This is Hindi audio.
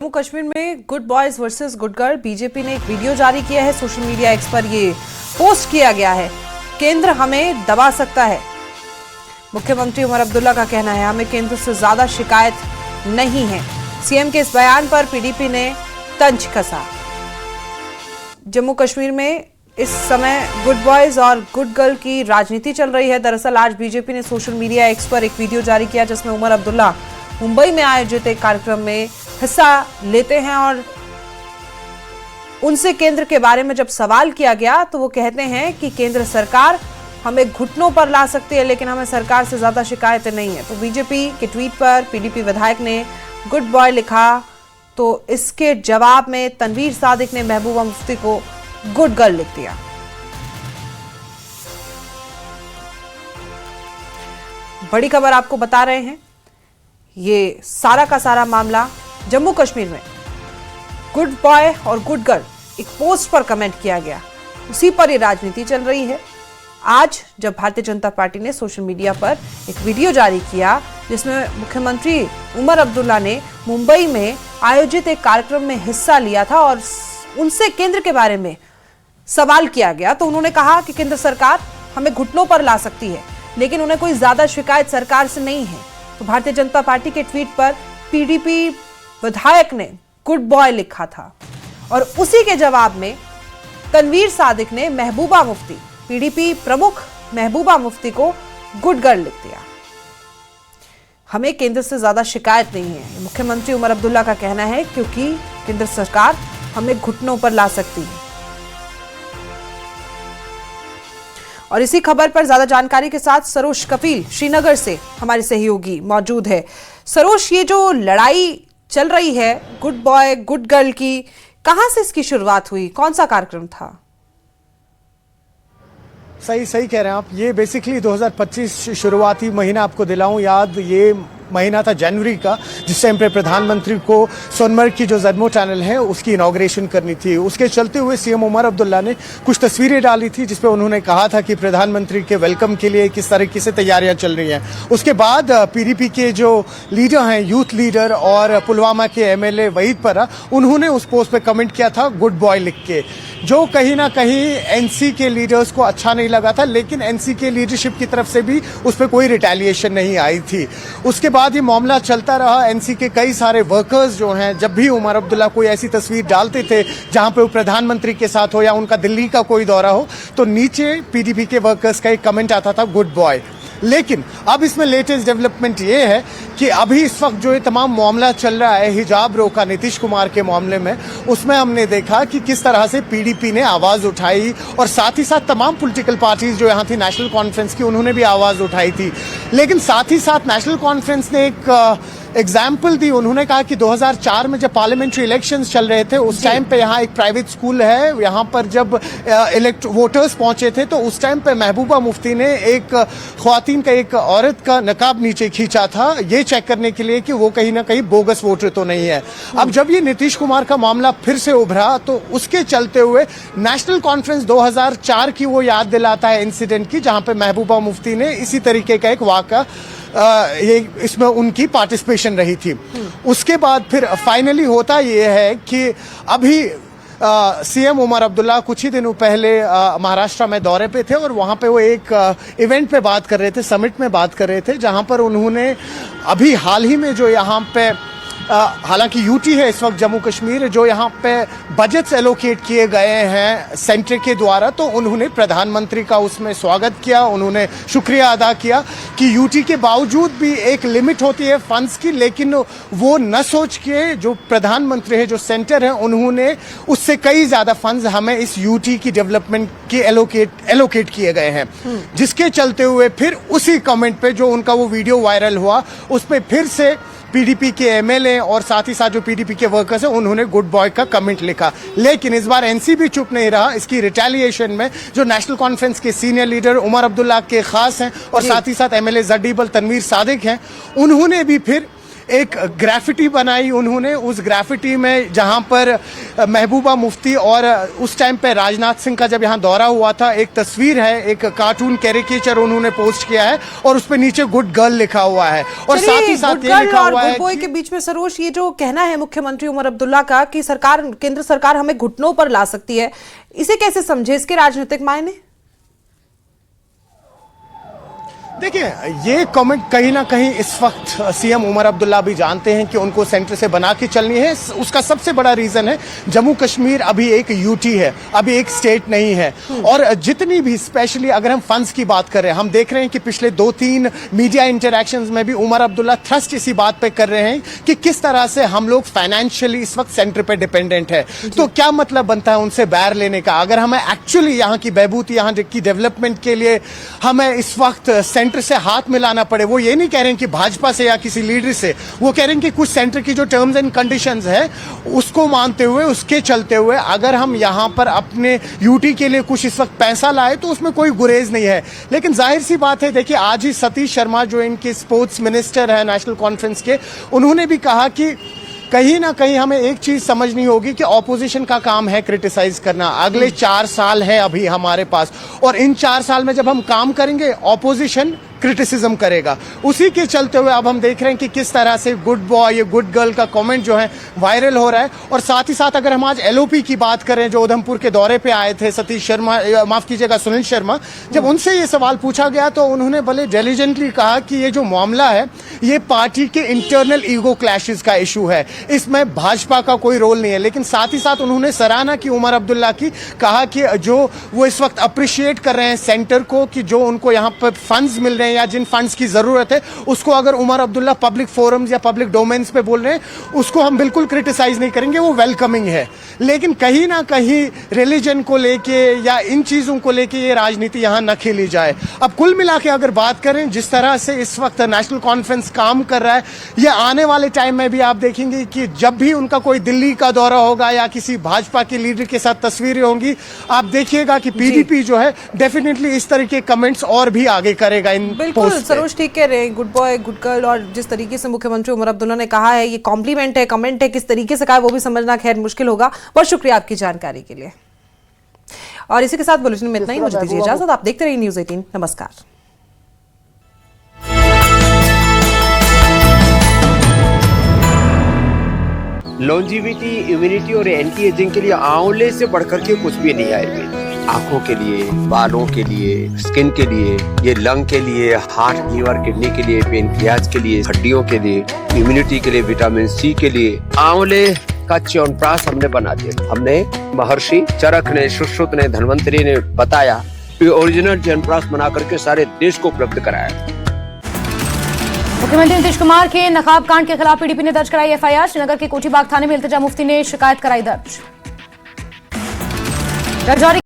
जम्मू कश्मीर में good boys versus good girl BJP ने एक वीडियो जारी किया है। सोशल मीडिया एक्स पर ये पोस्ट किया गया है। केंद्र हमें दबा सकता है। मुख्यमंत्री उमर अब्दुल्ला का कहना है हमें केंद्र से ज्यादा शिकायत नहीं है। सीएम के इस बयान पर पीडीपी ने तंज कसा। जम्मू कश्मीर में इस समय गुड बॉयज और गुड गर्ल की राजनीति चल रही है। दरअसल आज बीजेपी ने सोशल मीडिया एक्स पर एक वीडियो जारी किया जिसमें उमर अब्दुल्ला मुंबई में आयोजित एक कार्यक्रम में हिस्सा लेते हैं और उनसे केंद्र के बारे में जब सवाल किया गया तो वो कहते हैं कि केंद्र सरकार हमें घुटनों पर ला सकती है लेकिन हमें सरकार से ज्यादा शिकायत नहीं है। तो बीजेपी के ट्वीट पर पीडीपी विधायक ने गुड बॉय लिखा तो इसके जवाब में तनवीर सादिक ने महबूबा मुफ्ती को गुड गर्ल लिख दिया। बड़ी खबर आपको बता रहे हैं, ये सारा का सारा मामला जम्मू कश्मीर में गुड बॉय और गुड गर्ल एक पोस्ट पर कमेंट किया गया, उसी पर ये राजनीति चल रही है। आज जब भारतीय जनता पार्टी ने सोशल मीडिया पर एक वीडियो जारी किया जिसमें मुख्यमंत्री उमर अब्दुल्ला ने मुंबई में आयोजित एक कार्यक्रम में हिस्सा लिया था और उनसे केंद्र के बारे में सवाल किया गया तो उन्होंने कहा कि केंद्र सरकार हमें घुटनों पर ला सकती है लेकिन उन्हें कोई ज्यादा शिकायत सरकार से नहीं है। तो भारतीय जनता पार्टी के ट्वीट पर पीडीपी विधायक ने गुड बॉय लिखा था और उसी के जवाब में तनवीर सादिक ने महबूबा मुफ्ती, पीडीपी प्रमुख महबूबा मुफ्ती को गुड गर्ल लिख दिया। हमें केंद्र से ज्यादा शिकायत नहीं है, मुख्यमंत्री उमर अब्दुल्ला का कहना है, क्योंकि केंद्र सरकार हमें घुटनों पर ला सकती है। और इसी खबर पर ज्यादा जानकारी के साथ सरोज कपिल श्रीनगर से हमारे सहयोगी मौजूद है। सरोज, ये जो लड़ाई चल रही है गुड बॉय गुड गर्ल की, कहां से इसकी शुरुआत हुई, कौन सा कार्यक्रम था? सही कह रहे हैं आप। ये बेसिकली 2025 शुरुआती महीना आपको दिलाऊं याद, ये महीना था जनवरी का, जिस टाइम पे प्रधानमंत्री को सोनमर्ग की जो जदमो टनल है उसकी इनॉग्रेशन करनी थी। उसके चलते हुए सीएम उमर अब्दुल्ला ने कुछ तस्वीरें डाली थी जिसपे उन्होंने कहा था कि प्रधानमंत्री के वेलकम के लिए किस तरीके से तैयारियां चल रही हैं। उसके बाद पीडीपी के जो लीडर हैं, यूथ लीडर और पुलवामा के एमएलए वहीद परा, उन्होंने उस पोस्ट पे कमेंट किया था गुड बॉय लिख के, जो कहीं ना कहीं एनसी के लीडर्स को अच्छा नहीं लगा था। लेकिन एनसी के लीडरशिप की तरफ से भी उस पर कोई रिटेलिएशन नहीं आई थी। उसके बाद ये मामला चलता रहा। एनसी के कई सारे वर्कर्स जो हैं, जब भी उमर अब्दुल्ला कोई ऐसी तस्वीर डालते थे जहां पे वो प्रधानमंत्री के साथ हो या उनका दिल्ली का कोई दौरा हो, तो नीचे पीडीपी के वर्कर्स का एक कमेंट आता था गुड बॉय। लेकिन अब इसमें लेटेस्ट डेवलपमेंट ये है कि अभी इस वक्त जो ये तमाम मामला चल रहा है हिजाब रोका नीतीश कुमार के मामले में, उसमें हमने देखा कि किस तरह से पीडीपी ने आवाज उठाई और साथ ही साथ तमाम पॉलिटिकल पार्टीज जो यहाँ थी नेशनल कॉन्फ्रेंस की, उन्होंने भी आवाज उठाई थी। लेकिन साथ ही साथ नेशनल कॉन्फ्रेंस ने एक एग्जाम्पल दी। उन्होंने कहा कि 2004 में जब पार्लियामेंट्री इलेक्शंस चल रहे थे उस टाइम पे यहाँ एक प्राइवेट स्कूल है, यहाँ पर जब वोटर्स पहुंचे थे तो उस टाइम पे महबूबा मुफ्ती ने एक ख्वातीन का, एक औरत का नकाब नीचे खींचा था ये चेक करने के लिए कि वो कहीं ना कहीं बोगस वोटर तो नहीं है। अब जब ये नीतीश कुमार का मामला फिर से उभरा तो उसके चलते हुए नेशनल कॉन्फ्रेंस 2004 की वो याद दिलाता है इंसिडेंट की, जहां पे महबूबा मुफ्ती ने इसी तरीके का एक वाक़ा ये इसमें उनकी पार्टिसिपेशन रही थी। उसके बाद फिर फाइनली होता ये है कि अभी सीएम उमर अब्दुल्ला कुछ ही दिनों पहले महाराष्ट्र में दौरे पे थे और वहां पे वो एक इवेंट पे बात कर रहे थे, समिट में बात कर रहे थे, जहां पर उन्होंने अभी हाल ही में जो यहाँ पे हालांकि यूटी है इस वक्त जम्मू कश्मीर, जो यहाँ पे बजट्स एलोकेट किए गए हैं सेंटर के द्वारा, तो उन्होंने प्रधानमंत्री का उसमें स्वागत किया। उन्होंने शुक्रिया अदा किया कि यूटी के बावजूद भी एक लिमिट होती है फंड्स की, लेकिन वो न सोच के जो प्रधानमंत्री है, जो सेंटर है, उन्होंने उससे कई ज्यादा फंड्स हमें इस यूटी की डेवलपमेंट के एलोकेट किए गए हैं। जिसके चलते हुए फिर उसी कमेंट पे जो उनका वो वीडियो वायरल हुआ उस पर फिर से पीडीपी के एमएलए और साथ ही साथ जो पीडीपी के वर्कर्स हैं उन्होंने गुड बॉय का कमेंट लिखा। लेकिन इस बार एनसी भी चुप नहीं रहा। इसकी रिटेलिएशन में जो नेशनल कॉन्फ्रेंस के सीनियर लीडर उमर अब्दुल्ला के खास हैं और साथ ही साथ एमएलए जडीबल तनवीर सादिक हैं, उन्होंने भी फिर एक ग्राफिटी बनाई उन्होंने। उस ग्राफिटी में जहां पर महबूबा मुफ्ती और उस टाइम पे राजनाथ सिंह का जब यहां दौरा हुआ था, एक तस्वीर है, एक कार्टून कैरिकेचर उन्होंने पोस्ट किया है और उस पे नीचे गुड गर्ल लिखा हुआ है और साथ ही साथ ये लिखा हुआ है गुड बॉय के बीच में सरोज ये जो कहना है मुख्यमंत्री उमर अब्दुल्ला का कि सरकार, केंद्र सरकार हमें घुटनों पर ला सकती है, इसे कैसे समझे, इसके राजनीतिक मायने? देखिए, ये कमेंट कहीं ना कहीं इस वक्त सीएम उमर अब्दुल्ला भी जानते हैं कि उनको सेंटर से बना के चलनी है। उसका सबसे बड़ा रीजन है जम्मू कश्मीर अभी एक यूटी है, अभी एक स्टेट नहीं है। और जितनी भी, स्पेशली अगर हम फंड्स की बात कर रहे हैं, हम देख रहे हैं कि पिछले 2-3 मीडिया इंटरैक्शंस में भी उमर अब्दुल्ला थ्रस्ट इसी बात पे कर रहे हैं कि किस तरह से हम लोग फाइनेंशियली इस वक्त सेंटर पे डिपेंडेंट है। तो क्या मतलब बनता है उनसे बैर लेने का? अगर हमें एक्चुअली यहाँ की बहबूदी, यहाँ की डेवलपमेंट के लिए हमें इस वक्त सेंटर से हाथ मिलाना पड़े, वो ये नहीं कह रहे हैं कि भाजपा से या किसी लीडर से, वो कह रहे हैं कि कुछ सेंटर की जो टर्म्स एंड कंडीशंस है उसको मानते हुए, उसके चलते हुए अगर हम यहां पर अपने यूटी के लिए कुछ इस वक्त पैसा लाए तो उसमें कोई गुरेज नहीं है। लेकिन जाहिर सी बात है, देखिए आज ही सतीश शर्मा जो इनके स्पोर्ट्स मिनिस्टर है नेशनल कॉन्फ्रेंस के, उन्होंने भी कहा कि कहीं ना कहीं हमें एक चीज समझनी होगी कि ऑपोजिशन का काम है क्रिटिसाइज करना। अगले 4 साल है अभी हमारे पास, और इन 4 साल में जब हम काम करेंगे ऑपोजिशन क्रिटिसिज्म करेगा। उसी के चलते हुए अब हम देख रहे हैं कि किस तरह से गुड बॉय, ये गुड गर्ल का कमेंट जो है वायरल हो रहा है। और साथ ही साथ अगर हम आज एलओपी की बात करें, जो उधमपुर के दौरे पे आए थे सतीश शर्मा, माफ कीजिएगा सुनील शर्मा, जब उनसे ये सवाल पूछा गया तो उन्होंने बड़े डिलीजेंटली कहा कि ये जो मामला है ये पार्टी के इंटरनल ईगो क्लैशेस का इशू है, इसमें भाजपा का कोई रोल नहीं है। लेकिन साथ ही साथ उन्होंने सराहना की उमर अब्दुल्ला की, कहा कि जो वो इस वक्त अप्रिशिएट कर रहे हैं सेंटर को कि जो उनको यहाँ पर फंड्स मिल रहे हैं या जिन फंड्स की जरूरत है उसको अगर उमर अब्दुल्ला पब्लिक फोरम्स या पब्लिक डोमेन्स पे बोल रहे हैं उसको हम बिल्कुल क्रिटिसाइज नहीं करेंगे, वो वेलकमिंग है। लेकिन कहीं ना कहीं रिलीजन को लेके या इन चीजों को लेके ये राजनीति यहां न खेली जाए। अब कुल मिला के अगर बात करें जिस तरह से इस वक्त नेशनल कॉन्फ्रेंस काम कर रहा है, ये आने वाले टाइम में भी आप देखेंगे कि जब भी उनका कोई दिल्ली का दौरा होगा या किसी भाजपा के लीडर के साथ तस्वीरें होंगी, आप देखिएगा कि पीडीपी जो है डेफिनेटली इस तरह के कमेंट्स और भी आगे करेगा इन बिल्कुल सरोज ठीक कह रहे हैं, गुड बॉय गुड गर्ल, और जिस तरीके से मुख्यमंत्री उमर अब्दुल्ला ने कहा है ये कॉम्प्लीमेंट है, कमेंट है, किस तरीके से कहा है वो भी समझना खैर मुश्किल होगा। बहुत शुक्रिया आपकी जानकारी के लिए। और इसी के साथ बुलेटिन में इतना ही, मुझे दीजिए इजाजत। आप देखते रहिए न्यूज़ 18। नमस्कार। लॉन्जिविटी, इम्यूनिटी और एंटी एजिंग के लिए आंवले से बढ़कर के कुछ भी नहीं आएगी। आंखों के लिए, बालों के लिए, स्किन के लिए, ये लंग के लिए, हार्ट, लीवर, किडनी के लिए, पेनक्रियाज के लिए, हड्डियों के लिए, इम्यूनिटी के लिए, विटामिन सी के लिए आंवले का च्यवनप्राश हमने बना दिया। हमने महर्षि चरक ने, सुश्रुत ने, धन्वंतरी ने बताया, ओरिजिनल च्यवनप्राश बना करके सारे देश को उपलब्ध कराया। मुख्यमंत्री नीतीश कुमार के नकाब कांड के खिलाफ पीडीपी ने दर्ज कराई एफआईआर। श्रीनगर के कोठीबाग थाने में इल्तिजा मुफ्ती ने शिकायत कराई दर्ज।